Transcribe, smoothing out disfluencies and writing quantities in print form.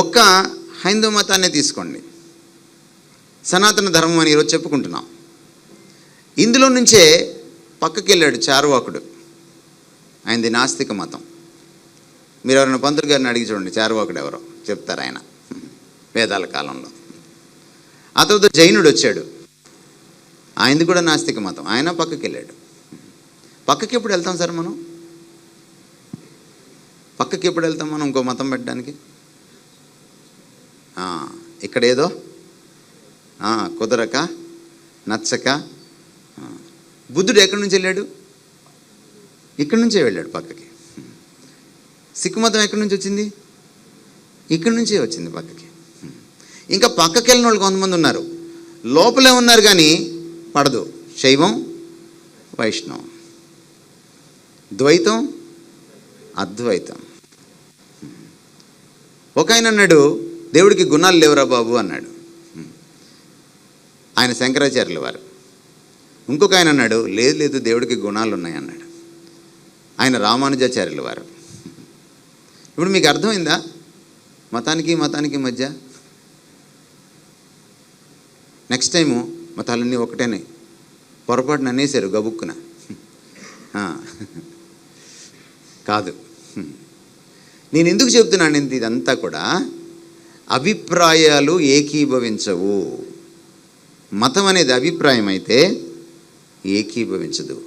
ఒక్క హైందవ మతాన్ని తీసుకోండి, సనాతన ధర్మం అని ఈరోజు చెప్పుకుంటున్నాం. ఇందులో నుంచే పక్కకి వెళ్ళాడు చార్వాకుడు, ఆయనది నాస్తిక మతం. మీరు ఎవరైనా పంతులు గారిని అడిగి చూడండి చార్వాకుడు ఎవరో చెప్తారు ఆయన, వేదాల కాలంలో. ఆ తర్వాత జైనుడు వచ్చాడు, ఆయనది కూడా నాస్తిక మతం, ఆయన పక్కకి వెళ్ళాడు. పక్కకి ఎప్పుడు వెళ్తాం సార్ మనం? పక్కకి ఎప్పుడు వెళ్తాం మనం ఇంకో మతం పెట్టడానికి? ఇక్కడేదో కుదరక నచ్చక. బుద్ధుడు ఎక్కడి నుంచి వెళ్ళాడు? ఇక్కడి నుంచే వెళ్ళాడు పక్కకి. సిక్కు మతం ఎక్కడి నుంచి వచ్చింది? ఇక్కడి నుంచే వచ్చింది పక్కకి. ఇంకా పక్కకి వెళ్ళిన వాళ్ళు కొంతమంది ఉన్నారు, లోపలే ఉన్నారు కానీ పడదు. శైవం, వైష్ణవం, ద్వైతం, అద్వైతం. ఒక ఆయన అన్నాడు దేవుడికి గుణాలు లేవురా బాబు అన్నాడు, ఆయన శంకరాచార్యుల వారు. ఇంకొక ఆయన అన్నాడు లేదు లేదు దేవుడికి గుణాలు ఉన్నాయి అన్నాడు, ఆయన రామానుజాచార్యుల వారు. ఇప్పుడు మీకు అర్థమైందా మతానికి మధ్య? నెక్స్ట్ టైము మతాలన్నీ ఒకటేనే పొరపాటున అనేసారు గబుక్కున. కాదు. నేను ఎందుకు చెప్తున్నాను ఇదంతా కూడా? అభిప్రాయాలు ఏకీభవించవు. మతం అనేది అభిప్రాయం అయితే ఏకీభవించదు.